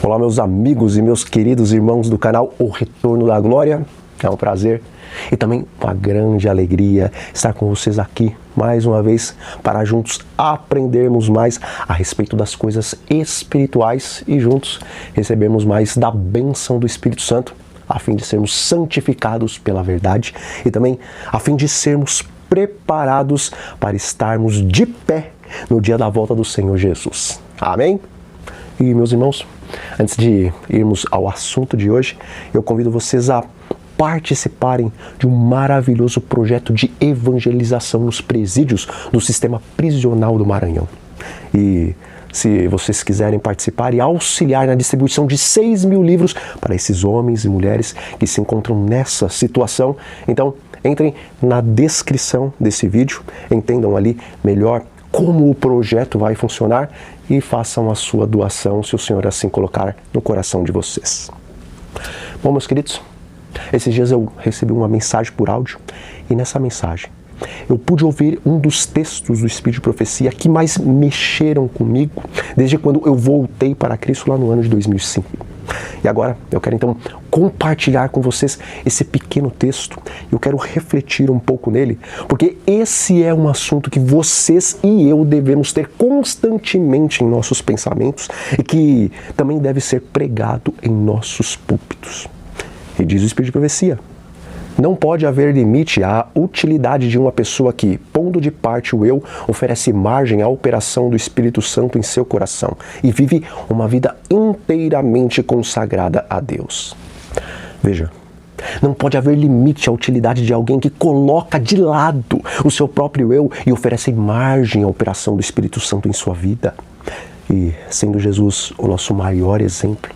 Olá, meus amigos e meus queridos irmãos do canal O Retorno da Glória. É um prazer e também uma grande alegria estar com vocês aqui mais uma vez para juntos aprendermos mais a respeito das coisas espirituais e juntos recebermos mais da bênção do Espírito Santo, a fim de sermos santificados pela verdade e também a fim de sermos preparados para estarmos de pé no dia da volta do Senhor Jesus. Amém? E meus irmãos, antes de irmos ao assunto de hoje, eu convido vocês a participarem de um maravilhoso projeto de evangelização nos presídios do sistema prisional do Maranhão. E se vocês quiserem participar e auxiliar na distribuição de 6.000 livros para esses homens e mulheres que se encontram nessa situação, então entrem na descrição desse vídeo, entendam ali melhor como o projeto vai funcionar e façam a sua doação, se o Senhor assim colocar no coração de vocês. Bom, meus queridos, esses dias eu recebi uma mensagem por áudio e nessa mensagem eu pude ouvir um dos textos do Espírito de Profecia que mais mexeram comigo desde quando eu voltei para Cristo lá no ano de 2005. E agora eu quero então compartilhar com vocês esse pequeno texto. Eu quero refletir um pouco nele, porque esse é um assunto que vocês e eu devemos ter constantemente em nossos pensamentos e que também deve ser pregado em nossos púlpitos. E diz o Espírito de Profecia: não pode haver limite à utilidade de uma pessoa que, pondo de parte o eu, oferece margem à operação do Espírito Santo em seu coração e vive uma vida inteiramente consagrada a Deus. Veja, não pode haver limite à utilidade de alguém que coloca de lado o seu próprio eu e oferece margem à operação do Espírito Santo em sua vida. E, sendo Jesus o nosso maior exemplo,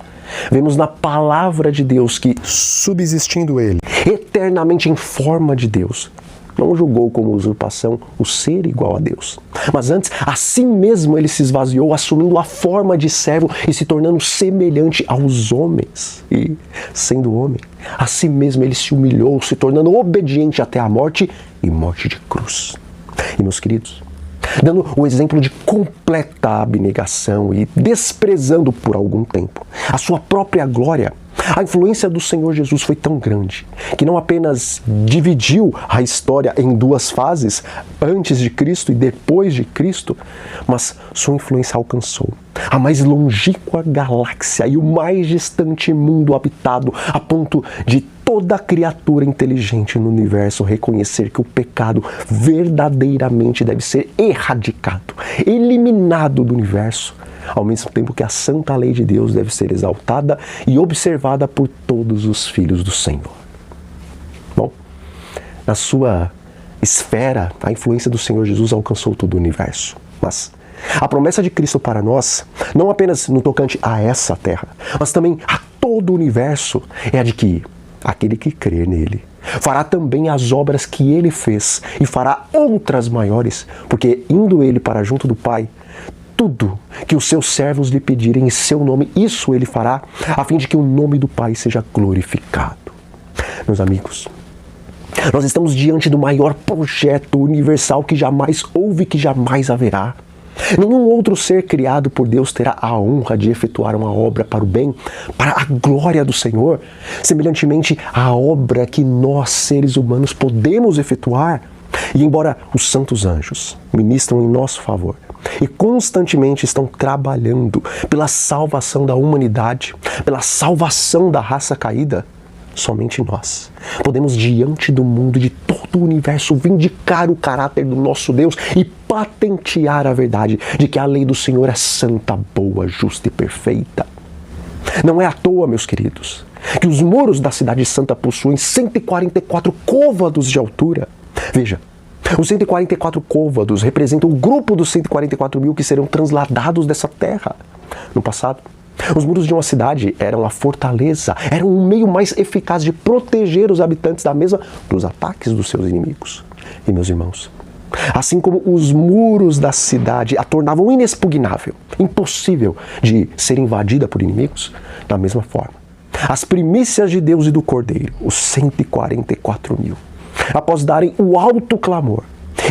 vemos na palavra de Deus que, subsistindo ele, eternamente em forma de Deus, não julgou como usurpação o ser igual a Deus. Mas antes, a si mesmo ele se esvaziou, assumindo a forma de servo e se tornando semelhante aos homens. E, sendo homem, a si mesmo ele se humilhou, se tornando obediente até a morte e morte de cruz. E, meus queridos, dando o exemplo de completa abnegação e desprezando por algum tempo a sua própria glória, a influência do Senhor Jesus foi tão grande que não apenas dividiu a história em duas fases, antes de Cristo e depois de Cristo, mas sua influência alcançou a mais longínqua galáxia e o mais distante mundo habitado, a ponto de toda criatura inteligente no universo reconhecer que o pecado verdadeiramente deve ser erradicado, eliminado do universo, ao mesmo tempo que a santa lei de Deus deve ser exaltada e observada por todos os filhos do Senhor. Bom, na sua esfera, a influência do Senhor Jesus alcançou todo o universo, mas a promessa de Cristo para nós, não apenas no tocante a essa terra, mas também a todo o universo, é a de que aquele que crer nele fará também as obras que ele fez e fará outras maiores, porque indo ele para junto do Pai, tudo que os seus servos lhe pedirem em seu nome, isso ele fará, a fim de que o nome do Pai seja glorificado. Meus amigos, nós estamos diante do maior projeto universal que jamais houve, que jamais haverá. Nenhum outro ser criado por Deus terá a honra de efetuar uma obra para o bem, para a glória do Senhor, semelhantemente à obra que nós, seres humanos, podemos efetuar. E embora os santos anjos ministram em nosso favor e constantemente estão trabalhando pela salvação da humanidade, pela salvação da raça caída, somente nós podemos, diante do mundo e de todo o universo, vindicar o caráter do nosso Deus e patentear a verdade de que a lei do Senhor é santa, boa, justa e perfeita. Não é à toa, meus queridos, que os muros da cidade santa possuem 144 côvados de altura. Veja, os 144 côvados representam o grupo dos 144 mil que serão transladados dessa terra. No passado, os muros de uma cidade eram a fortaleza, eram um meio mais eficaz de proteger os habitantes da mesma dos ataques dos seus inimigos. E, meus irmãos, assim como os muros da cidade a tornavam inexpugnável, impossível de ser invadida por inimigos, da mesma forma, as primícias de Deus e do Cordeiro, os 144 mil, após darem o alto clamor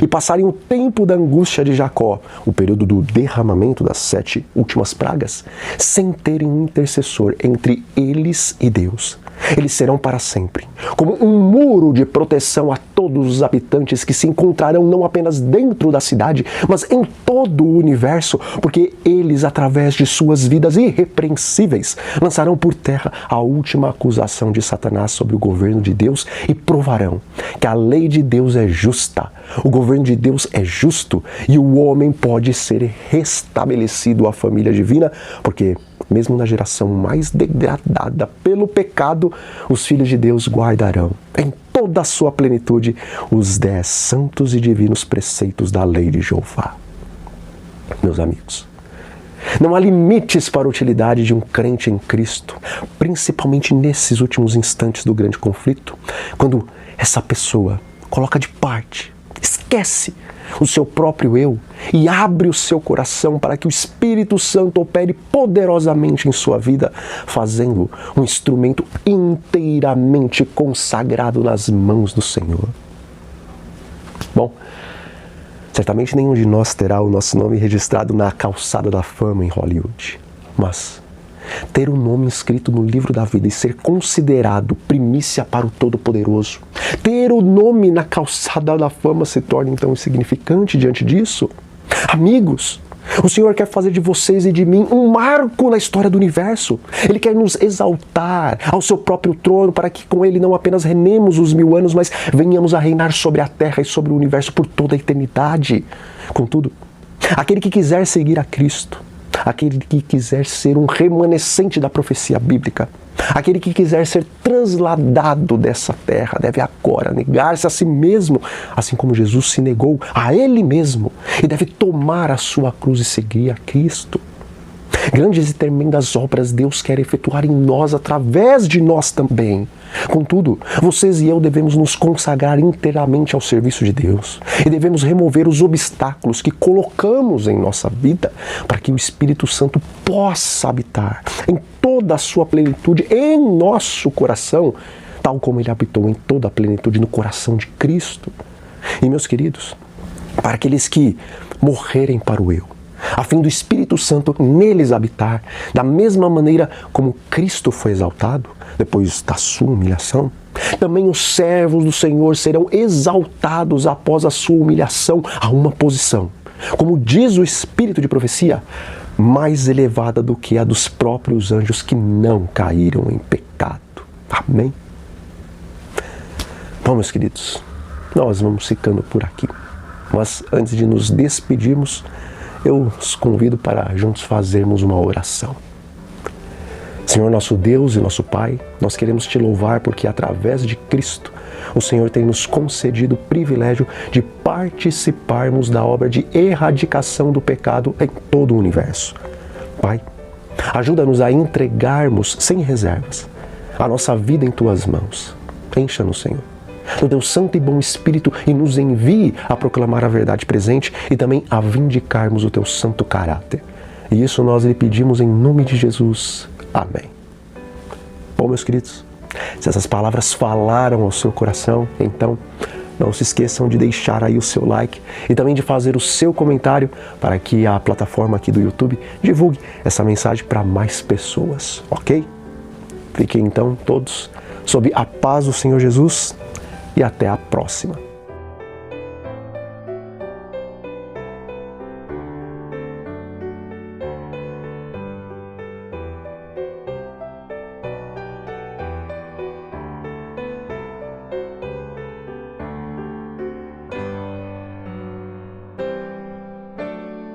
e passarem o tempo da angústia de Jacó, o período do derramamento das 7 últimas pragas, sem terem um intercessor entre eles e Deus. Eles serão para sempre como um muro de proteção a todos os habitantes que se encontrarão não apenas dentro da cidade, mas em todo o universo, porque eles, através de suas vidas irrepreensíveis, lançarão por terra a última acusação de Satanás sobre o governo de Deus e provarão que a lei de Deus é justa, o governo de Deus é justo e o homem pode ser restabelecido à família divina, porque mesmo na geração mais degradada pelo pecado, os filhos de Deus guardarão em toda a sua plenitude os 10 santos e divinos preceitos da lei de Jeová. Meus amigos, não há limites para a utilidade de um crente em Cristo, principalmente nesses últimos instantes do grande conflito, quando essa pessoa coloca de parte, esquece o seu próprio eu e abre o seu coração para que o Espírito Santo opere poderosamente em sua vida, fazendo um instrumento inteiramente consagrado nas mãos do Senhor. Bom, certamente nenhum de nós terá o nosso nome registrado na calçada da fama em Hollywood, mas ter o nome inscrito no livro da vida e ser considerado primícia para o Todo-Poderoso, ter o nome na calçada da fama se torna então insignificante diante disso? Amigos, o Senhor quer fazer de vocês e de mim um marco na história do universo. Ele quer nos exaltar ao seu próprio trono para que com ele não apenas reinemos os 1000 anos, mas venhamos a reinar sobre a terra e sobre o universo por toda a eternidade. Contudo, aquele que quiser seguir a Cristo, aquele que quiser ser um remanescente da profecia bíblica, aquele que quiser ser transladado dessa terra, deve agora negar-se a si mesmo, assim como Jesus se negou a ele mesmo, e deve tomar a sua cruz e seguir a Cristo. Grandes e tremendas obras Deus quer efetuar em nós, através de nós também. Contudo, vocês e eu devemos nos consagrar inteiramente ao serviço de Deus e devemos remover os obstáculos que colocamos em nossa vida para que o Espírito Santo possa habitar em toda a sua plenitude em nosso coração, tal como ele habitou em toda a plenitude no coração de Cristo. E, meus queridos, para aqueles que morrerem para o eu, a fim do Espírito Santo neles habitar, da mesma maneira como Cristo foi exaltado, depois da sua humilhação, também os servos do Senhor serão exaltados após a sua humilhação a uma posição, como diz o Espírito de profecia, mais elevada do que a dos próprios anjos que não caíram em pecado. Amém? Bom, meus queridos, nós vamos ficando por aqui, mas antes de nos despedirmos, eu os convido para juntos fazermos uma oração. Senhor nosso Deus e nosso Pai, nós queremos te louvar porque através de Cristo o Senhor tem nos concedido o privilégio de participarmos da obra de erradicação do pecado em todo o universo. Pai, ajuda-nos a entregarmos sem reservas a nossa vida em Tuas mãos. Encha-nos, Senhor, do Teu Santo e Bom Espírito e nos envie a proclamar a verdade presente e também a vindicarmos o Teu santo caráter. E isso nós lhe pedimos em nome de Jesus. Amém. Bom, meus queridos, se essas palavras falaram ao seu coração, então não se esqueçam de deixar aí o seu like e também de fazer o seu comentário para que a plataforma aqui do YouTube divulgue essa mensagem para mais pessoas, ok? Fiquem então todos sob a paz do Senhor Jesus e até a próxima.